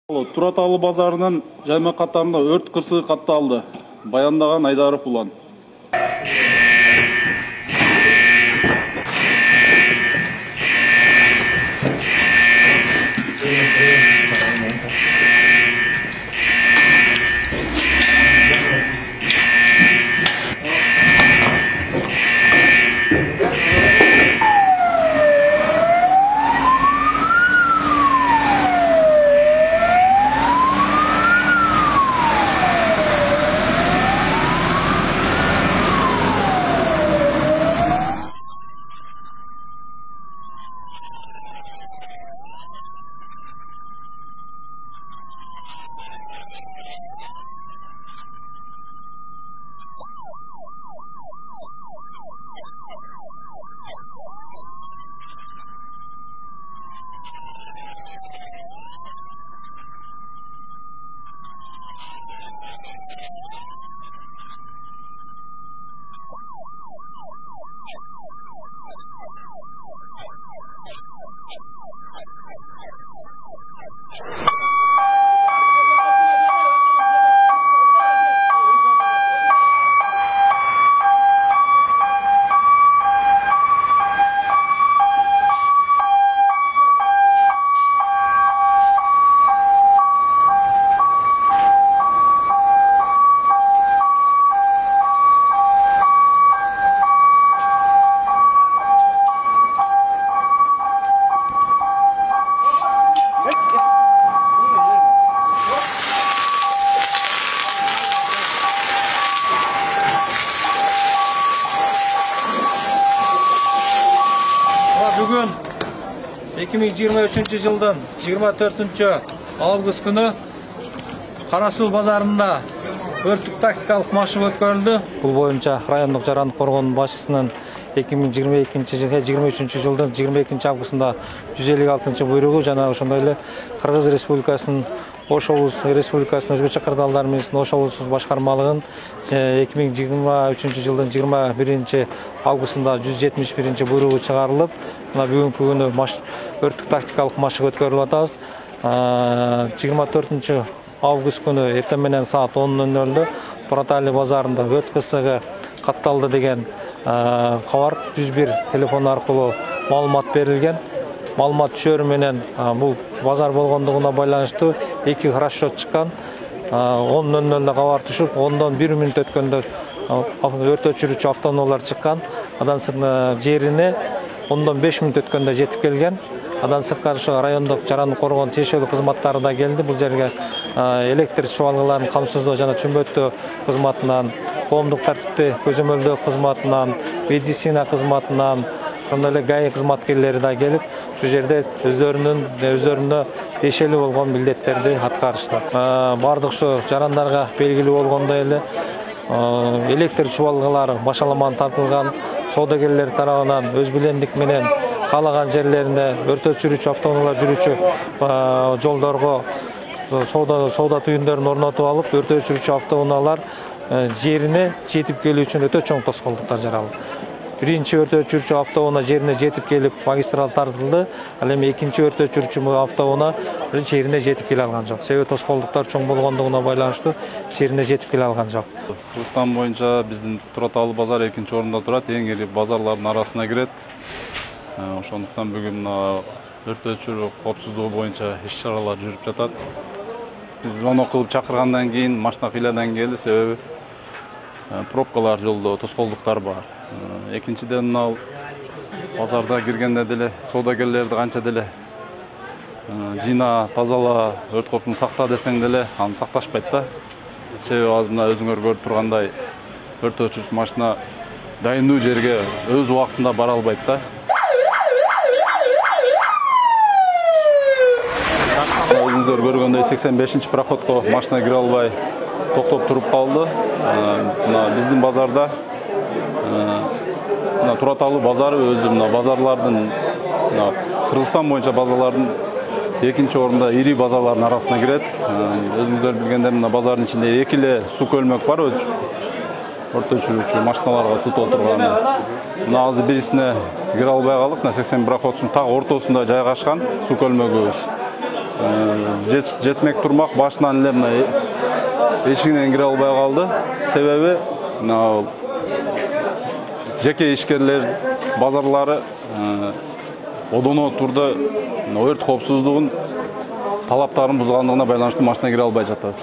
Тураталы базарынан жайма қатарында өрт қырсығы қатталды. Баяндаған Айдаров Улан. Бүгін 2023 жылдың 24 август күні Қарасу базарында өрттік тактикалық машық өткөрілді. Бұл бойынша райондық жарандық қорғау башысының 2023 жылдың 22 августында 156 бұйрығы жаңағы ошондой Кыргыз Республикасының Ош облысы республикасының өзгөчө кырдаалдары менен Ош облусу башкармалыгын 2023 жылдың 21 августында 171 буйругу чыгарылып, мына бүгүнкү күнү өрттүк тактикалык машык өткөрүлүп атабыз. 24 август күнү эртең менен саат 10:00 Тураталы базарында өрт кырсыгы катталды деген кабар 101 телефон аркылуу маалымат берилген. Маалымат түшөрү менен бул базар болгондугуна байланыштуу 2 расчет чыккан. 10:00 кабар түшүп, 10-дан 1 мүнөт өткөндө өрт өчүрүүчү автоунаалар чыккан. Адан сырткары жерине 10-дан 5 мүнөт өткөндө жетип келген. Адан сырткары райондук жарандык коргоо тиешелүү кызматтары да келди. Бул жерге электр чыбалгыларын камсыздоо жана чөмбөттөө кызматынан, коомдук тартипти көзөмөлдөө кызматынан, медицина кызматынан, ошондой эле ГАИ кызматкерлери да келип, ушул жерде өздөрүнө тиешелүү болгон милдеттерди аткарышты. Бардык ушу жарандарга белгилүү болгондой эле электр чыбалгылары башаламан тартылган, соодагерлер тарабынан өз билендик менен каалаган жерлерине өрт өчүрүүчү автоунаалар жүрүүчү жолдорго соода түйүндөрүн орнотуп алып, өрт өчүрүүчү автоунаалар жерине жетип келүү үчүн өтө чоң тоскоолдуктар жаралды. Биринчи өрт өчүрүүчү автоунаа жерине жетип келип магистраль тартылды. Ал эми экинчи өрт өчүрүүчү автоунаа жерине жетип келе алган жок. Себеби тоскоолдуктар чоң болгондугуна байланыштуу жерине жетип келе алган жок. Кыргызстан боюнча биздин Тураталы базар экинчи орунда турат, эң ири базарлардын арасына кирет. Ошондуктан бүгүн өрт өчүрүү коопсуздугу боюнча иш-чаралар жүрүп жатат. Биз звонок кылып чакыргандан кийин машина кыйладан келди, себеби пробкалар жолдо, тоскоолдуктар бар. Экинчиден базарда киргенде деле соодагерлерди канча деле жыйна, тазала, өрт коопун сакта десең деле аны сакташпайт да. Себеби азыр мына өзүңөр көрүп тургандай өрт өчүрүүчү машина дайындуу жерге өз убактында бара албайт да. Өзүңүздөр көргөндөй 85-чи проходко машина кире албай токтоп туруп калды. Мына биздин базарда Тураталы базары өзү мына базарлардын Кыргызстан боюнча базарлардын экинчи орунда ири базарлардын арасына кирет. Өзүңүздөр билгендей мына базардын ичинде эки эле суу көлмөк бар, өрт өчүрүүчү машиналарга суу толтурган. Мына азыр бирисине кире албай калдык. 80 проходчунун так ортосунда жайгашкан суу көлмөгүбүз. жетмек турмак башынан эле мына эшигинен кире албай калды. Себеби жеке ишкерлер базарлары одоно турда өрт коопсуздугун талаптарын бузгандыгына байланыштуу машина кире албай жатат.